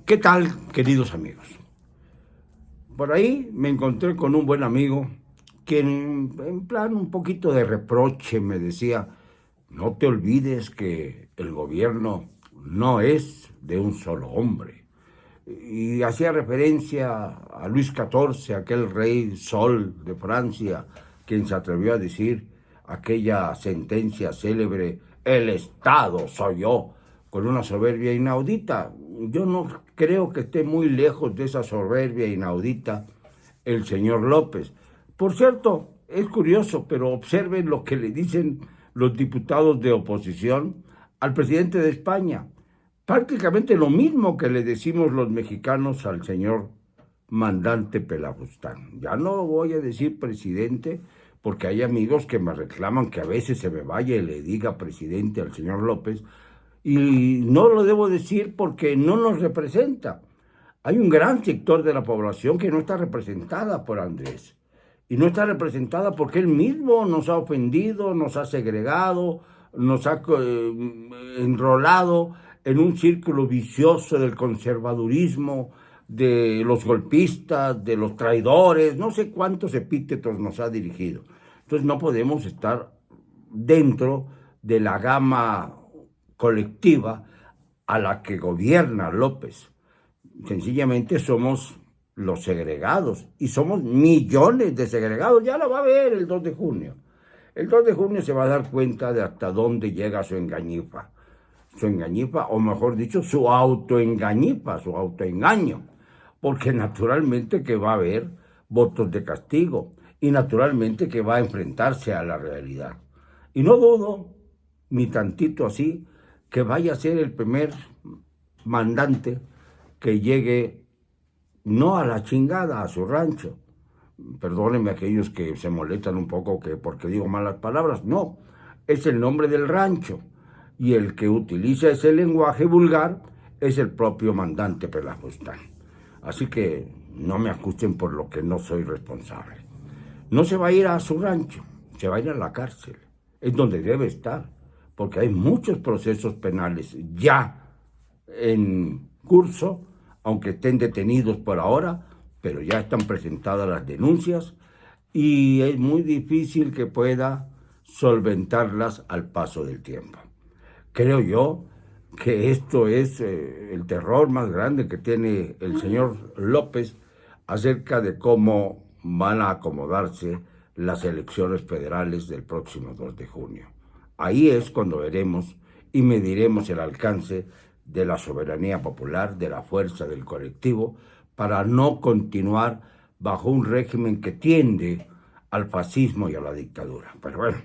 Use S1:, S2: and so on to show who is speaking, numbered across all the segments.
S1: ¿Qué tal, queridos amigos? Por ahí me encontré con un buen amigo quien, en plan un poquito de reproche, me decía: no te olvides que el gobierno no es de un solo hombre. Y hacía referencia a Luis XIV, aquel rey sol de Francia, quien se atrevió a decir aquella sentencia célebre: el Estado soy yo, con una soberbia inaudita. Yo no creo que esté muy lejos de esa soberbia inaudita el señor López. Por cierto, es curioso, pero observen lo que le dicen los diputados de oposición al presidente de España. Prácticamente lo mismo que le decimos los mexicanos al señor mandante Pelafustán. Ya no voy a decir presidente, porque hay amigos que me reclaman que a veces se me vaya y le diga presidente al señor López, y no lo debo decir porque no nos representa. Hay un gran sector de la población que no está representada por Andrés. Y no está representada porque él mismo nos ha ofendido, nos ha segregado, nos ha enrolado en un círculo vicioso del conservadurismo, de los golpistas, de los traidores, no sé cuántos epítetos nos ha dirigido. Entonces no podemos estar dentro de la gama colectiva a la que gobierna López. Sencillamente somos los segregados, y somos millones de segregados. Ya lo va a ver el 2 de junio. El 2 de junio se va a dar cuenta de hasta dónde llega su engañifa, o mejor dicho, su autoengañifa, su autoengaño, porque naturalmente que va a haber votos de castigo, y naturalmente que va a enfrentarse a la realidad. Y no dudo, ni tantito así, que vaya a ser el primer mandante que llegue no a la chingada, a su rancho. Perdónenme aquellos que se molestan un poco que porque digo malas palabras. No, es el nombre del rancho. Y el que utiliza ese lenguaje vulgar es el propio mandante Pelafustán. Así que no me acusen por lo que no soy responsable. No se va a ir a su rancho, se va a ir a la cárcel. Es donde debe estar, porque hay muchos procesos penales ya en curso, aunque estén detenidos por ahora, pero ya están presentadas las denuncias y es muy difícil que pueda solventarlas al paso del tiempo. Creo yo que esto es el terror más grande que tiene el señor López acerca de cómo van a acomodarse las elecciones federales del próximo 2 de junio. Ahí es cuando veremos y mediremos el alcance de la soberanía popular, de la fuerza del colectivo, para no continuar bajo un régimen que tiende al fascismo y a la dictadura. Pero bueno,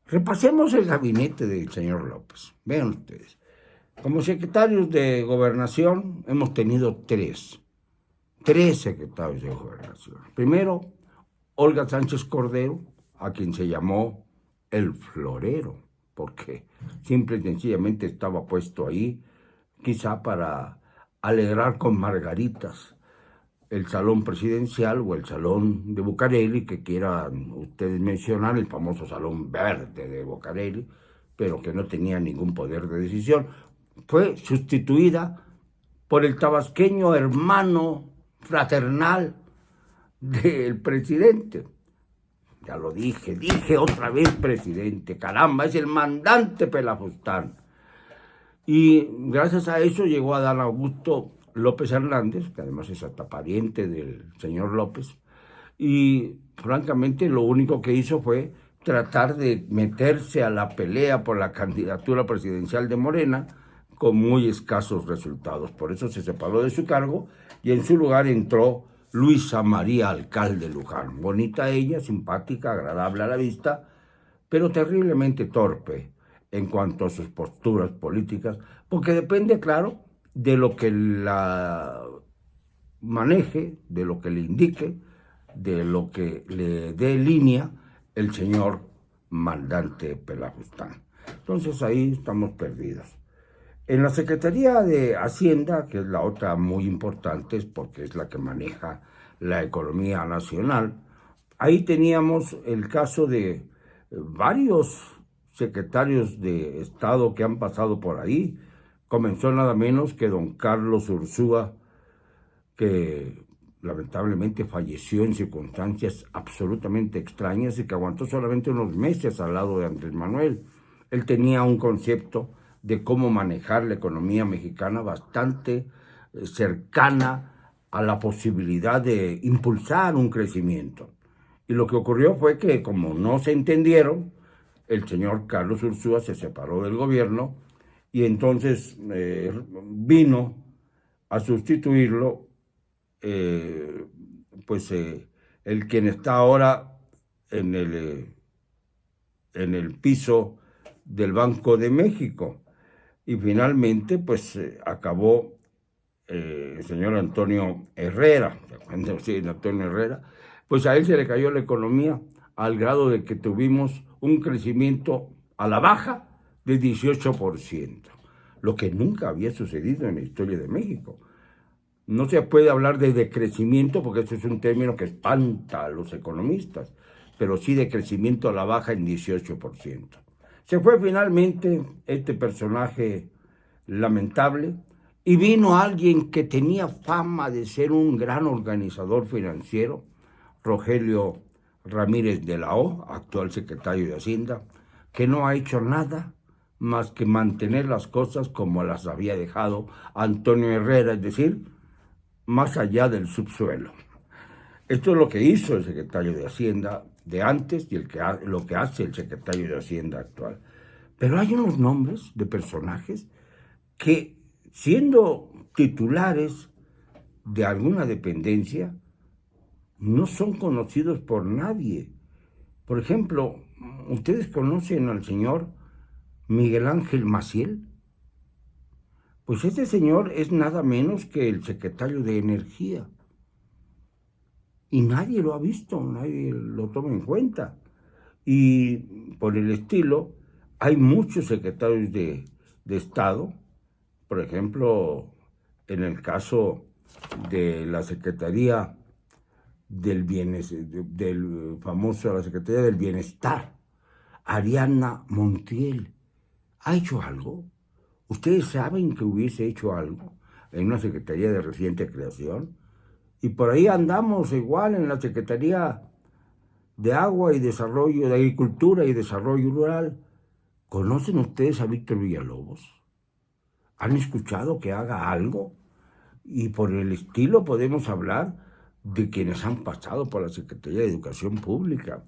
S1: repasemos el gabinete del señor López. Vean ustedes, como secretarios de gobernación hemos tenido tres secretarios de gobernación. Primero, Olga Sánchez Cordero, a quien se llamó el florero, porque simple y sencillamente estaba puesto ahí, quizá para alegrar con margaritas el salón presidencial o el salón de Bucareli, que quieran ustedes mencionar, el famoso salón verde de Bucareli, pero que no tenía ningún poder de decisión. Fue sustituida por el tabasqueño hermano fraternal del presidente. Ya lo dije otra vez presidente, caramba, es el mandante Pelafustán. Y gracias a eso llegó a Dan Augusto López Hernández, que además es hasta pariente del señor López, y francamente lo único que hizo fue tratar de meterse a la pelea por la candidatura presidencial de Morena con muy escasos resultados. Por eso se separó de su cargo y en su lugar entró Luisa María Alcalde Luján. Bonita ella, simpática, agradable a la vista, pero terriblemente torpe en cuanto a sus posturas políticas, porque depende, claro, de lo que la maneje, de lo que le indique, de lo que le dé línea el señor mandante Pelafustán. Entonces ahí estamos perdidos. En la Secretaría de Hacienda, que es la otra muy importante, porque es la que maneja la economía nacional, ahí teníamos el caso de varios secretarios de Estado que han pasado por ahí, comenzó nada menos que don Carlos Ursúa, que lamentablemente falleció en circunstancias absolutamente extrañas y que aguantó solamente unos meses al lado de Andrés Manuel. Él tenía un concepto de cómo manejar la economía mexicana bastante cercana a la posibilidad de impulsar un crecimiento. Y lo que ocurrió fue que, como no se entendieron, el señor Carlos Ursúa se separó del gobierno y entonces vino a sustituirlo el quien está ahora en el piso del Banco de México. Y finalmente, acabó el señor Antonio Herrera. Sí, Antonio Herrera. Pues a él se le cayó la economía al grado de que tuvimos un crecimiento a la baja de 18%, lo que nunca había sucedido en la historia de México. No se puede hablar de decrecimiento porque ese es un término que espanta a los economistas, pero sí de crecimiento a la baja en 18%. Se fue finalmente este personaje lamentable y vino alguien que tenía fama de ser un gran organizador financiero, Rogelio Ramírez de la O, actual secretario de Hacienda, que no ha hecho nada más que mantener las cosas como las había dejado Antonio Herrera, es decir, más allá del subsuelo. Esto es lo que hizo el secretario de Hacienda de antes y lo que hace el secretario de Hacienda actual. Pero hay unos nombres de personajes que, siendo titulares de alguna dependencia, no son conocidos por nadie. Por ejemplo, ¿ustedes conocen al señor Miguel Ángel Maciel? Pues este señor es nada menos que el secretario de Energía. Y nadie lo ha visto, nadie lo toma en cuenta. Y por el estilo, hay muchos secretarios de Estado. Por ejemplo, en el caso de la Secretaría del la Secretaría del Bienestar, Ariadna Montiel, ¿ha hecho algo? ¿Ustedes saben que hubiese hecho algo en una Secretaría de reciente creación? Y por ahí andamos igual en la Secretaría de Agua y Desarrollo, de Agricultura y Desarrollo Rural. ¿Conocen ustedes a Víctor Villalobos? ¿Han escuchado que haga algo? Y por el estilo podemos hablar de quienes han pasado por la Secretaría de Educación Pública.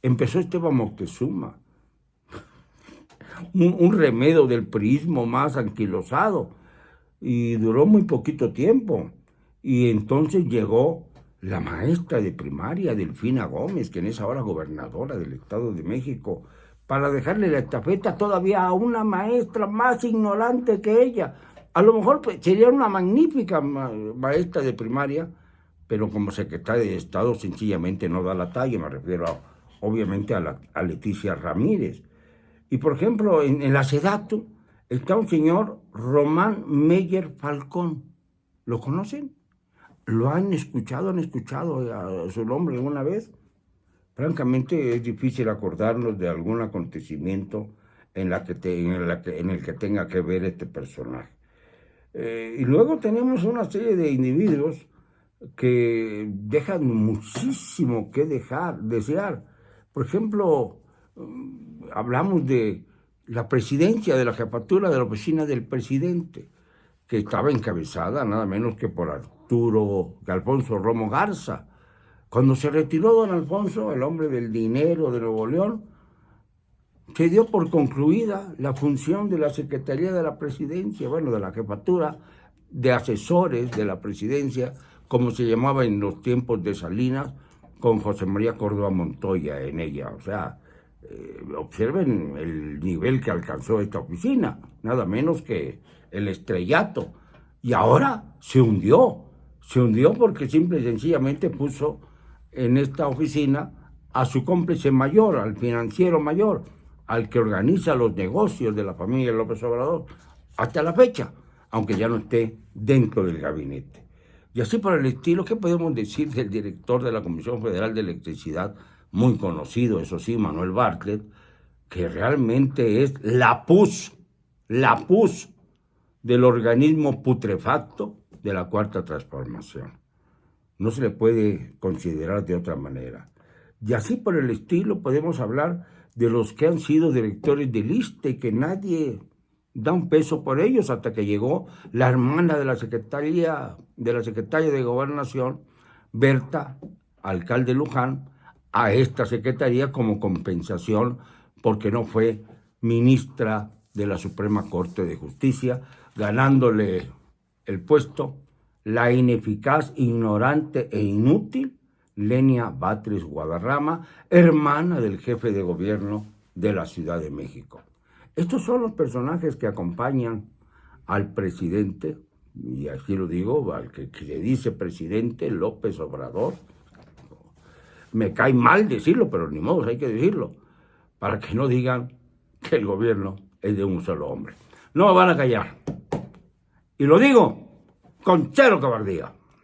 S1: Empezó Esteban Moctezuma, un remedio del priismo más anquilosado, y duró muy poquito tiempo. Y entonces llegó la maestra de primaria, Delfina Gómez, quien es ahora gobernadora del Estado de México, para dejarle la estafeta todavía a una maestra más ignorante que ella. A lo mejor sería una magnífica maestra de primaria, pero como secretaria de Estado sencillamente no da la talla. Me refiero obviamente a Leticia Ramírez. Y por ejemplo, en la SEDATU está un señor Román Meyer Falcón. ¿Lo conocen? ¿Lo han escuchado? ¿Han escuchado a su nombre alguna vez? Francamente es difícil acordarnos de algún acontecimiento en el que tenga que ver este personaje. Y luego tenemos una serie de individuos que dejan muchísimo que desear. Por ejemplo, hablamos de la presidencia, de la jefatura de la oficina del presidente, que estaba encabezada nada menos que por Alfonso Romo Garza. Cuando se retiró don Alfonso, el hombre del dinero de Nuevo León, se dio por concluida la función de la Secretaría de la Presidencia, de la jefatura de asesores de la presidencia, como se llamaba en los tiempos de Salinas, con José María Córdoba Montoya en ella. O sea, observen el nivel que alcanzó esta oficina, nada menos que el estrellato. Y ahora se hundió porque simple y sencillamente puso en esta oficina a su cómplice mayor, al financiero mayor, al que organiza los negocios de la familia López Obrador, hasta la fecha, aunque ya no esté dentro del gabinete. Y así por el estilo, ¿qué podemos decir del director de la Comisión Federal de Electricidad, muy conocido, eso sí, Manuel Bartlett, que realmente es la pus del organismo putrefacto de la Cuarta Transformación. No se le puede considerar de otra manera. Y así por el estilo podemos hablar de los que han sido directores del ISSSTE, que nadie da un peso por ellos hasta que llegó la hermana de la secretaria de Gobernación, Berta, alcalde Luján, a esta secretaría como compensación porque no fue ministra de la Suprema Corte de Justicia, ganándole el puesto la ineficaz, ignorante e inútil Lenia Batres Guadarrama, hermana del jefe de gobierno de la Ciudad de México. Estos son los personajes que acompañan al presidente, y así lo digo, al que le dice presidente López Obrador. Me cae mal decirlo, pero ni modo, hay que decirlo, para que no digan que el gobierno es de un solo hombre. No me van a callar. Y lo digo con cero cobardía.